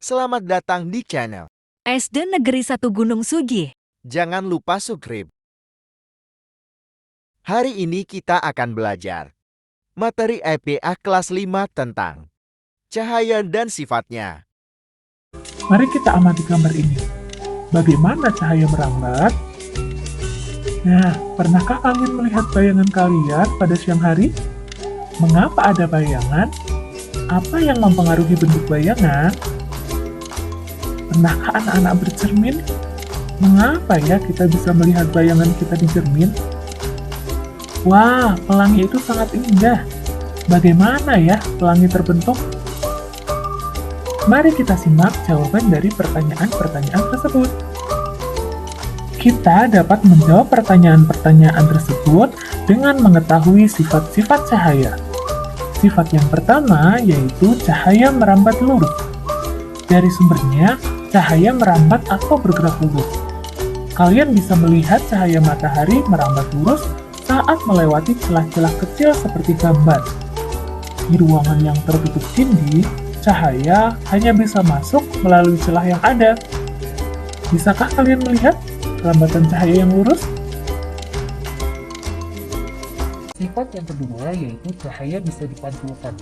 Selamat datang di channel. SD Negeri 1 Gunung Sugih. Jangan lupa subscribe. Hari ini kita akan belajar materi IPA kelas 5 tentang cahaya dan sifatnya. Mari kita amati gambar ini. Bagaimana cahaya merambat? Nah, pernahkah kalian melihat bayangan kalian pada siang hari? Mengapa ada bayangan? Apa yang mempengaruhi bentuk bayangan? Pernahkah anak-anak bercermin? Mengapa ya kita bisa melihat bayangan kita di cermin? Wah, pelangi itu sangat indah. Bagaimana ya pelangi terbentuk? Mari kita simak jawaban dari pertanyaan-pertanyaan tersebut. Kita dapat menjawab pertanyaan-pertanyaan tersebut dengan mengetahui sifat-sifat cahaya. Sifat yang pertama yaitu cahaya merambat lurus. Dari sumbernya, cahaya merambat atau bergerak lurus. Kalian bisa melihat cahaya matahari merambat lurus saat melewati celah-celah kecil seperti gambar. Di ruangan yang tertutup dinding, cahaya hanya bisa masuk melalui celah yang ada. Bisakah kalian melihat perlambatan cahaya yang lurus? Sifat yang kedua yaitu cahaya bisa dipantulkan.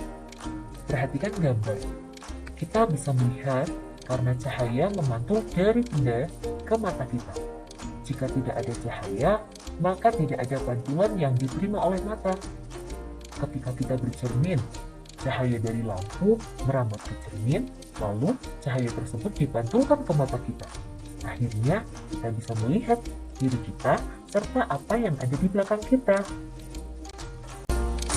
Perhatikan gambar. Kita bisa melihat karena cahaya memantul dari benda ke mata kita. Jika tidak ada cahaya, maka tidak ada pantulan yang diterima oleh mata. Ketika kita bercermin, cahaya dari lampu merambat ke cermin, lalu cahaya tersebut dipantulkan ke mata kita. Akhirnya, kita bisa melihat diri kita serta apa yang ada di belakang kita.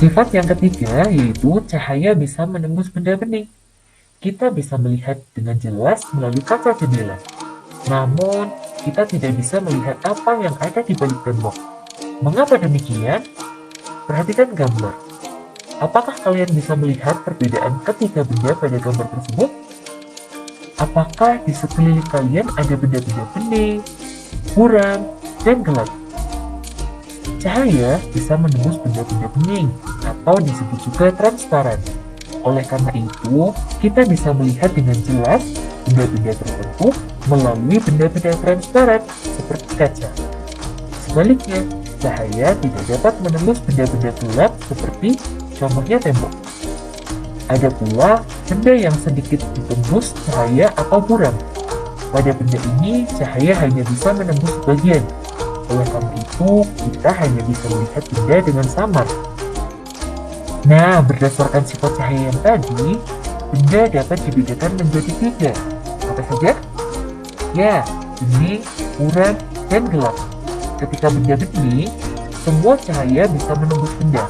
Sifat yang ketiga yaitu cahaya bisa menembus benda bening. Kita bisa melihat dengan jelas melalui kaca jendela. Namun, kita tidak bisa melihat apa yang ada di balik tembok. Mengapa demikian? Perhatikan gambar. Apakah kalian bisa melihat perbedaan ketiga benda pada gambar tersebut? Apakah di sekeliling kalian ada benda-benda bening, buram, dan gelap? Cahaya bisa menembus benda-benda bening atau disebut juga transparan. Oleh karena itu, kita bisa melihat dengan jelas benda-benda tertentu melalui benda-benda transparan seperti kaca. Sebaliknya, cahaya tidak dapat menembus benda-benda gelap seperti contohnya tembok. Ada pula benda yang sedikit ditembus cahaya atau buram. Pada benda ini, cahaya hanya bisa menembus sebagian. Oleh karena itu, kita hanya bisa melihat benda dengan samar. Nah, berdasarkan sifat cahaya yang tadi, benda dapat dibedakan menjadi 3. Apa saja? Ya, bening, buram, dan gelap. Ketika benda bening, semua cahaya bisa menembus benda.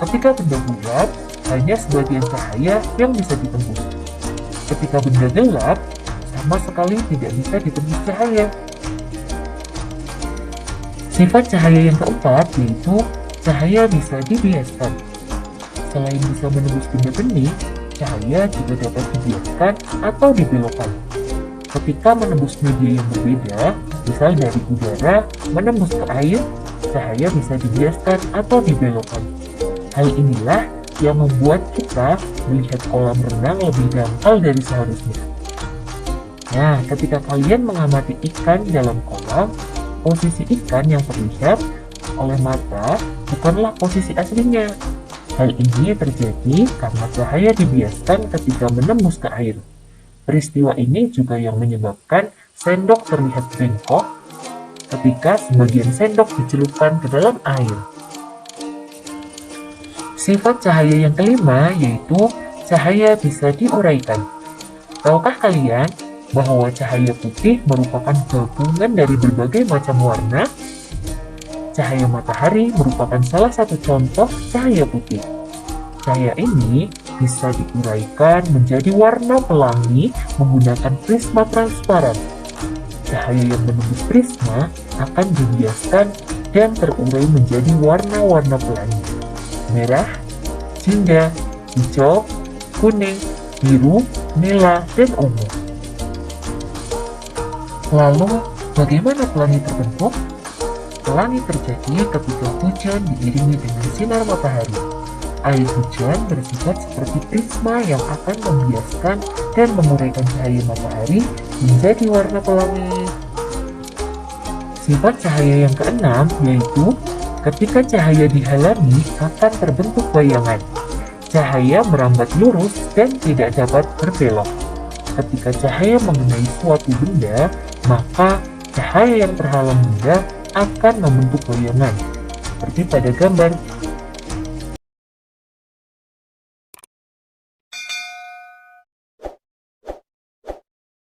Ketika benda buram, hanya sebagian cahaya yang bisa ditembus. Ketika benda gelap, sama sekali tidak bisa ditembus cahaya. Sifat cahaya yang keempat yaitu cahaya bisa dibiaskan. Selain bisa menembus benda bening, cahaya juga dapat dibiaskan atau dibelokkan. Ketika menembus media yang berbeda, misal dari udara menembus ke air, cahaya bisa dibiaskan atau dibelokkan. Hal inilah yang membuat kita melihat kolam renang lebih dangkal dari seharusnya. Nah, ketika kalian mengamati ikan dalam kolam, posisi ikan yang terlihat oleh mata bukanlah posisi aslinya. Hal ini terjadi karena cahaya dibiaskan ketika menembus ke air. Peristiwa ini juga yang menyebabkan sendok terlihat bengkok ketika sebagian sendok dicelupkan ke dalam air. Sifat cahaya yang kelima yaitu cahaya bisa diuraikan. Tahukah kalian bahwa cahaya putih merupakan gabungan dari berbagai macam warna? Cahaya matahari merupakan salah satu contoh cahaya putih. Cahaya ini bisa diuraikan menjadi warna pelangi menggunakan prisma transparan. Cahaya yang menembus prisma akan dibiaskan dan terurai menjadi warna-warna pelangi. Merah, jingga, hijau, kuning, biru, merah, dan ungu. Lalu, bagaimana pelangi terbentuk? Pelangi terjadi ketika hujan diiringi dengan sinar matahari. Air hujan bersifat seperti prisma yang akan membiaskan dan menguraikan cahaya matahari menjadi warna pelangi. Sifat cahaya yang keenam yaitu ketika cahaya dihalangi akan terbentuk bayangan. Cahaya merambat lurus dan tidak dapat berbelok. Ketika cahaya mengenai suatu benda, maka cahaya yang terhalang benda akan membentuk bayangan. Seperti pada gambar